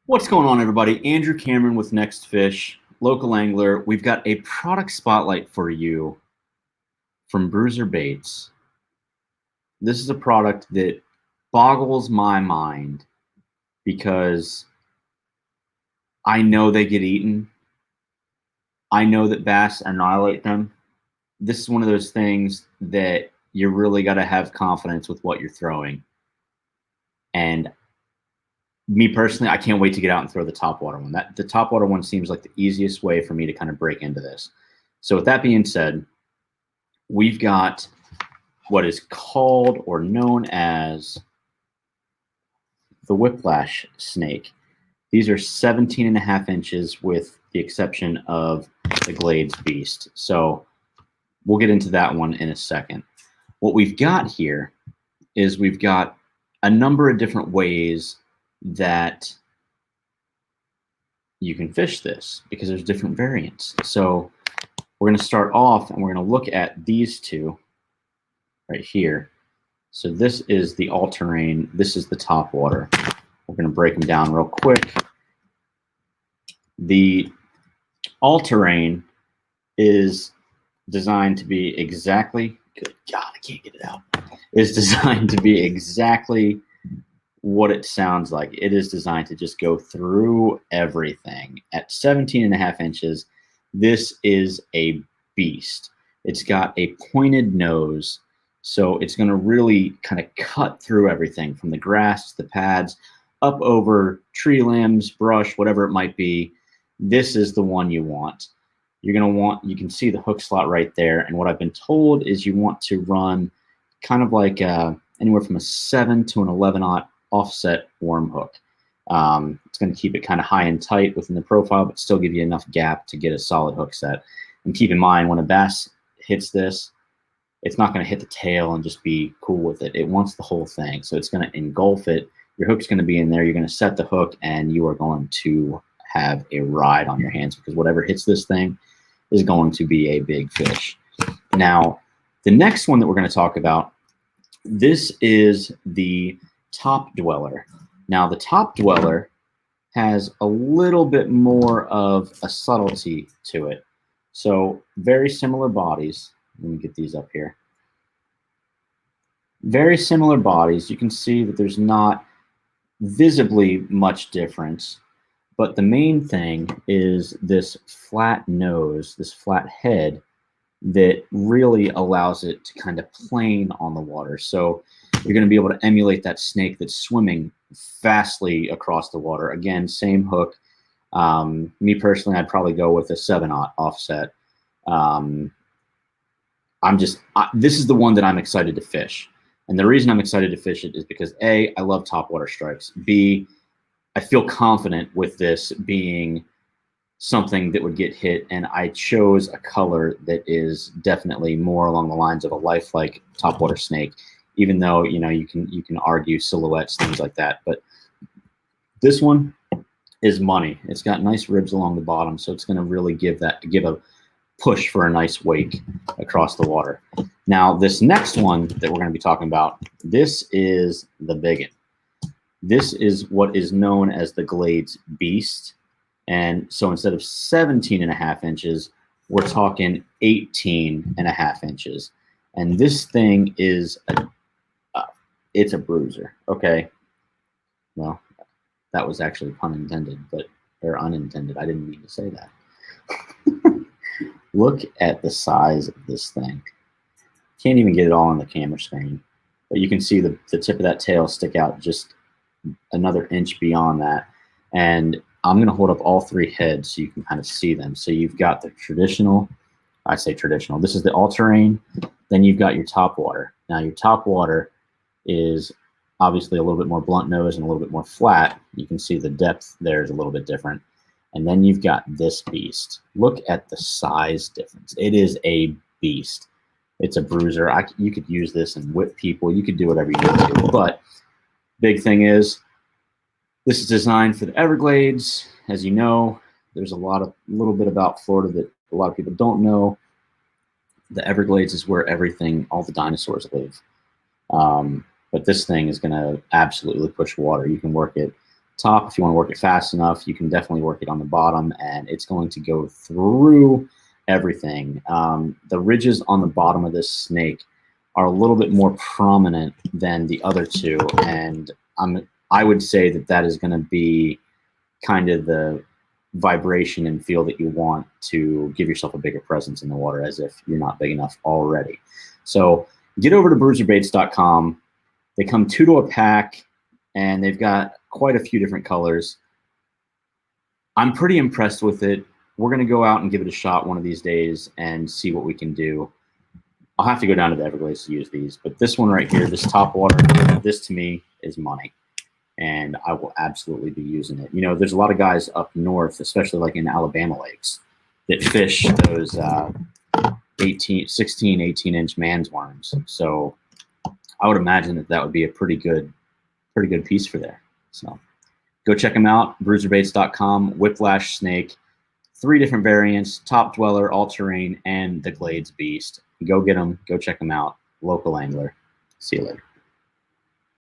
What's going on, everybody? Andrew Cameron with NextFish, local angler. We've got a product spotlight for you from Bruiser Baits. This is a product that boggles my mind because I know they get eaten. I know that bass annihilate them. This is one of those things that you really got to have confidence with what you're throwing. And me personally, I can't wait to get out and throw the topwater one. The topwater one seems like the easiest way for me to kind of break into this. So with that being said, we've got what is called or known as the Whiplash snake. These are 17.5 inches with the exception of the Glades Beast. So we'll get into that one in a second. What we've got here is we've got a number of different ways that you can fish this because there's different variants. So we're going to start off and we're going to look at these two right here. So this is the Allterrain. This is the topwater. We're going to break them down real quick. The Allterrain is designed to be exactly, good God, I can't get it out, is designed to be exactly what it sounds like. It is designed to just go through everything. At 17.5 inches, this is a beast. It's got a pointed nose, so it's going to really kind of cut through everything from the grass to the pads, up over tree limbs, brush, whatever it might be. This is the one you want. You're going to want, you can see the hook slot right there, and what I've been told is you want to run kind of like anywhere from a 7 to an 11/0 offset worm hook. It's going to keep it kind of high and tight within the profile, but still give you enough gap to get a solid hook set. And keep in mind, when a bass hits this, it's not going to hit the tail and just be cool with it. It wants the whole thing. So it's going to engulf it. Your hook's going to be in there. You're going to set the hook, and you are going to have a ride on your hands because whatever hits this thing is going to be a big fish. Now, the next one that we're going to talk about, this is the Top Dweller. Now the Top Dweller has a little bit more of a subtlety to it. So very similar bodies. Let me get these up here. Very similar bodies. You can see that there's not visibly much difference, but the main thing is this flat nose, this flat head that really allows it to kind of plane on the water. So you're going to be able to emulate that snake that's swimming fastly across the water. Again, same hook. Me personally, I'd probably go with a 7/0 offset. This is the one that I'm excited to fish. And the reason I'm excited to fish it is because A, I love topwater strikes. B, I feel confident with this being something that would get hit, and I chose a color that is definitely more along the lines of a lifelike topwater snake, even though you can argue silhouettes, things like that. But this one is money. It's got nice ribs along the bottom, so it's going to really give a push for a nice wake across the water. Now this next one that we're going to be talking about, this is the biggin. This is what is known as the Glades Beast. And so instead of 17.5 inches, we're talking 18.5 inches. And this thing is it's a bruiser. Okay. Well, that was actually pun intended, or unintended. I didn't mean to say that. Look at the size of this thing. Can't even get it all on the camera screen, but you can see the tip of that tail stick out just another inch beyond that. And I'm going to hold up all three heads so you can kind of see them. So you've got the traditional, I say traditional, this is the Allterrain. Then you've got your topwater. Now your topwater is obviously a little bit more blunt nose and a little bit more flat. You can see the depth there is a little bit different. And then you've got this beast. Look at the size difference. It is a beast. It's a bruiser. You could use this and whip people. You could do whatever you want to do. But big thing is, this is designed for the Everglades. As you know, there's a little bit about Florida that a lot of people don't know. The Everglades is where all the dinosaurs live. But this thing is going to absolutely push water. You can work it top. If you want to work it fast enough, you can definitely work it on the bottom, and it's going to go through everything. The ridges on the bottom of this snake are a little bit more prominent than the other two, and I would say that is going to be kind of the vibration and feel that you want to give yourself a bigger presence in the water, as if you're not big enough already. So get over to bruiserbaits.com. They come 2 to a pack, and they've got quite a few different colors. I'm pretty impressed with it. We're going to go out and give it a shot one of these days and see what we can do. I'll have to go down to the Everglades to use these, but this one right here, this top water, this to me is money, and I will absolutely be using it. You know, there's a lot of guys up north, especially like in Alabama lakes, that fish those 16, 18-inch man's worms. So I would imagine that would be a pretty good piece for there. So go check them out, bruiserbaits.com, Whiplash snake, 3 different variants, top dweller, all-terrain, and the Glades Beast. Go get them. Go check them out. Local angler. See you later.